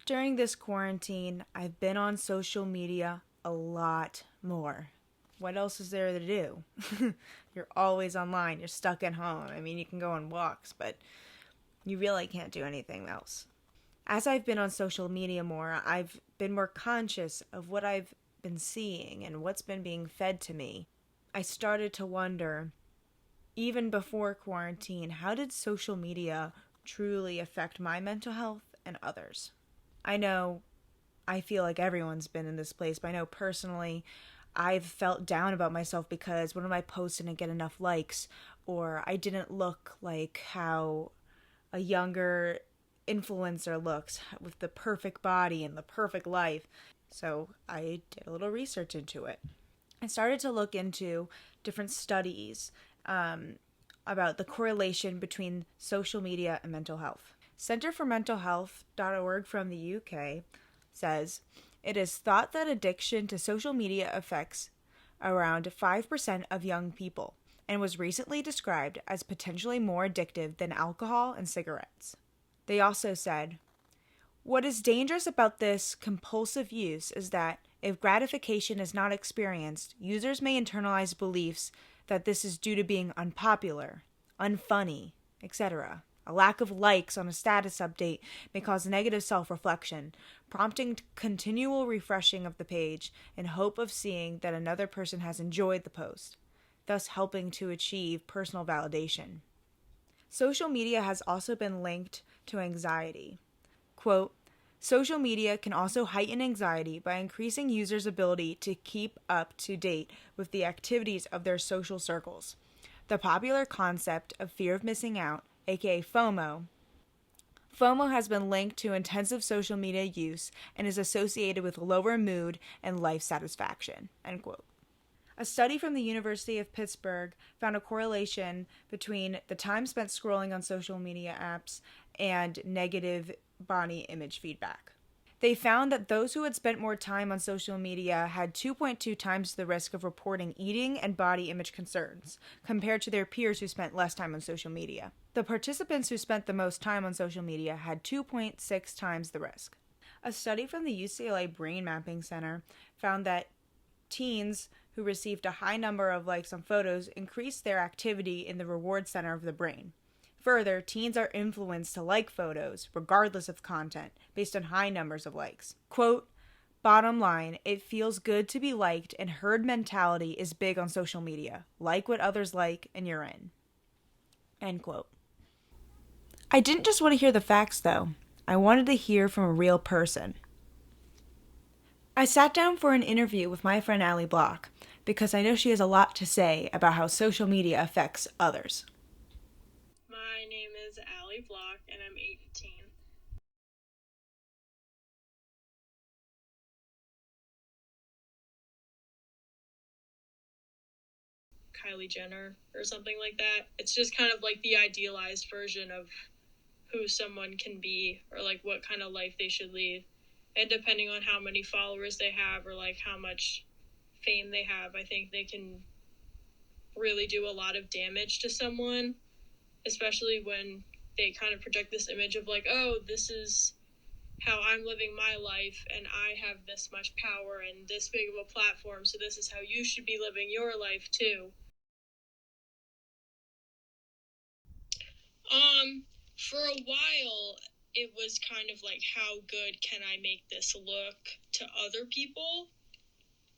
During this quarantine, I've been on social media a lot more. What else is there to do? You're always online. You're stuck at home. I mean, you can go on walks, but you really can't do anything else. As I've been on social media more, I've been more conscious of what I've been seeing and what's been being fed to me. I started to wonder, even before quarantine, how did social media truly affect my mental health and others? I know I feel like everyone's been in this place, but I know personally I've felt down about myself because one of my posts didn't get enough likes, or I didn't look like how a younger influencer looks with the perfect body and the perfect life. So I did a little research into it. I started to look into different studies about the correlation between social media and mental health. Centerformentalhealth.org from the UK says it is thought that addiction to social media affects around 5% of young people and was recently described as potentially more addictive than alcohol and cigarettes. They also said, what is dangerous about this compulsive use is that if gratification is not experienced, users may internalize beliefs that this is due to being unpopular, unfunny, etc. A lack of likes on a status update may cause negative self-reflection, prompting continual refreshing of the page in hope of seeing that another person has enjoyed the post, thus helping to achieve personal validation. Social media has also been linked to anxiety. Quote, social media can also heighten anxiety by increasing users' ability to keep up to date with the activities of their social circles. The popular concept of fear of missing out, aka FOMO has been linked to intensive social media use and is associated with lower mood and life satisfaction. End quote. A study from the University of Pittsburgh found a correlation between the time spent scrolling on social media apps and negative body image feedback. They found that those who had spent more time on social media had 2.2 times the risk of reporting eating and body image concerns, compared to their peers who spent less time on social media. The participants who spent the most time on social media had 2.6 times the risk. A study from the UCLA Brain Mapping Center found that teens who received a high number of likes on photos increased their activity in the reward center of the brain. Further, teens are influenced to like photos, regardless of content, based on high numbers of likes. Quote, bottom line, it feels good to be liked, and herd mentality is big on social media. Like what others like, and you're in. End quote. I didn't just want to hear the facts, though. I wanted to hear from a real person. I sat down for an interview with my friend Allie Block because I know she has a lot to say about how social media affects others. My name is Allie Block, and I'm 18. Kylie Jenner or something like that. It's just kind of like the idealized version of who someone can be, or like what kind of life they should lead. And depending on how many followers they have, or like how much fame they have, I think they can really do a lot of damage to someone, especially when they kind of project this image of like, oh, this is how I'm living my life, and I have this much power and this big of a platform, so this is how you should be living your life too. For a while, it was kind of like, how good can I make this look to other people?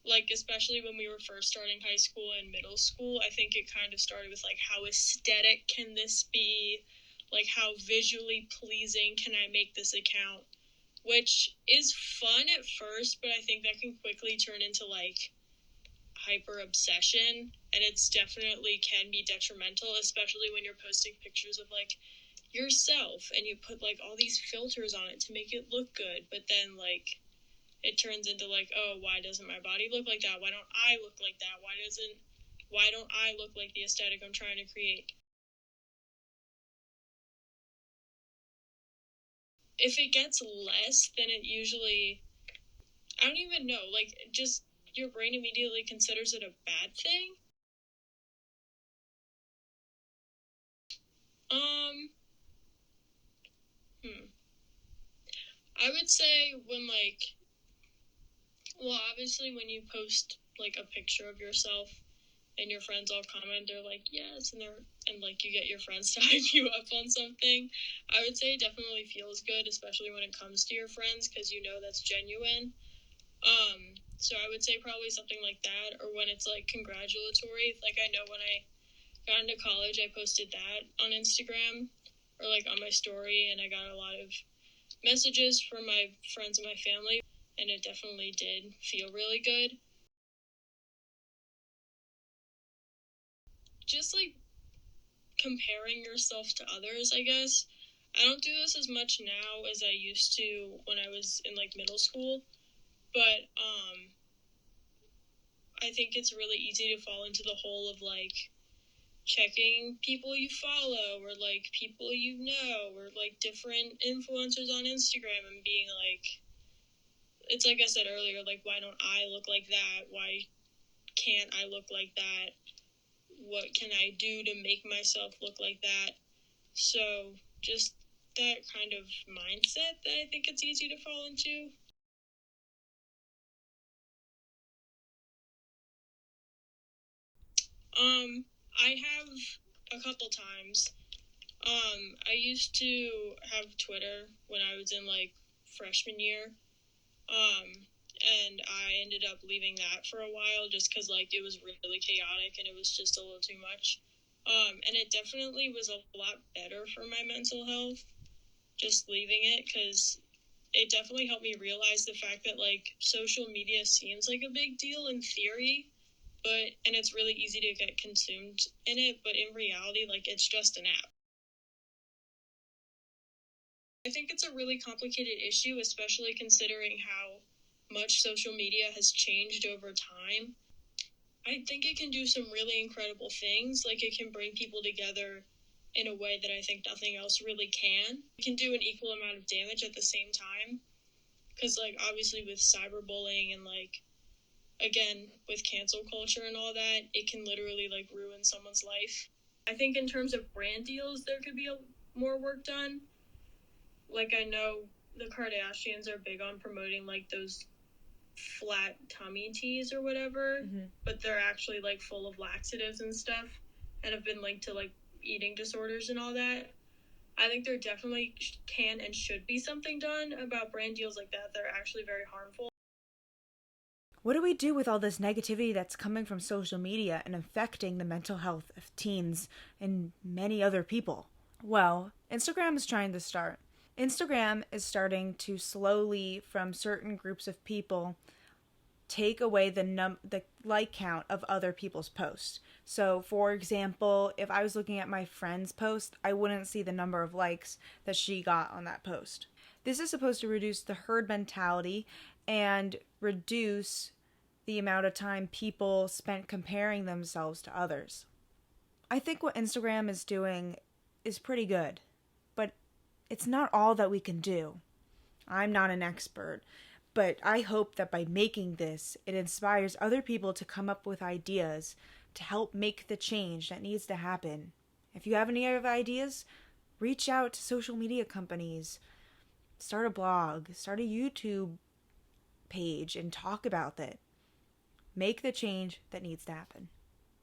Like, especially when we were first starting high school and middle school, I think it kind of started with like, how aesthetic can this be? Like, how visually pleasing can I make this account? Which is fun at first, but I think that can quickly turn into like hyper obsession, and it's definitely can be detrimental, especially when you're posting pictures of like yourself and you put like all these filters on it to make it look good, but then like it turns into like, oh, why doesn't my body look like that? Why don't I look like that? Why don't I look like the aesthetic I'm trying to create? If it gets less, then it usually, I don't even know, like, just your brain immediately considers it a bad thing. Um, hmm. I would say when, like, well, obviously when you post, like, a picture of yourself and your friends all comment, they're like, yes, and like, you get your friends to hype you up on something, I would say it definitely feels good, especially when it comes to your friends, because you know that's genuine. So I would say probably something like that, or when it's, like, congratulatory. Like, I know when I got into college, I posted that on Instagram, or, like, on my story, and I got a lot of messages from my friends and my family, and it definitely did feel really good. Just, like, comparing yourself to others, I guess. I don't do this as much now as I used to when I was in, like, middle school, but I think it's really easy to fall into the hole of, like, checking people you follow, or, like, people you know, or, like, different influencers on Instagram, and being like, it's like I said earlier, like, why don't I look like that? Why can't I look like that? What can I do to make myself look like that? So just that kind of mindset that I think it's easy to fall into. I have a couple times. I used to have Twitter when I was in, like, freshman year. And I ended up leaving that for a while just because, like, it was really chaotic and it was just a little too much. And it definitely was a lot better for my mental health just leaving it, because it definitely helped me realize the fact that, like, social media seems like a big deal in theory, and it's really easy to get consumed in it, but in reality, like, it's just an app. I think it's a really complicated issue, especially considering how much social media has changed over time. I think it can do some really incredible things. Like, it can bring people together in a way that I think nothing else really can. It can do an equal amount of damage at the same time. Because, like, obviously with cyberbullying and, like, again, with cancel culture and all that, it can literally, like, ruin someone's life. I think in terms of brand deals, there could be more work done. Like, I know the Kardashians are big on promoting, like, those flat tummy teas or whatever, but they're actually, like, full of laxatives and stuff, and have been linked to, like, eating disorders and all that. I think there definitely can and should be something done about brand deals like that are actually very harmful. What do we do with all this negativity that's coming from social media and affecting the mental health of teens and many other people? Well, Instagram is trying to start. Instagram is starting to slowly, from certain groups of people, take away the like count of other people's posts. So, for example, if I was looking at my friend's post, I wouldn't see the number of likes that she got on that post. This is supposed to reduce the herd mentality and reduce the amount of time people spent comparing themselves to others. I think what Instagram is doing is pretty good, but it's not all that we can do. I'm not an expert, but I hope that by making this, it inspires other people to come up with ideas to help make the change that needs to happen. If you have any other ideas, reach out to social media companies, start a blog, start a YouTube page, and talk about it. Make the change that needs to happen.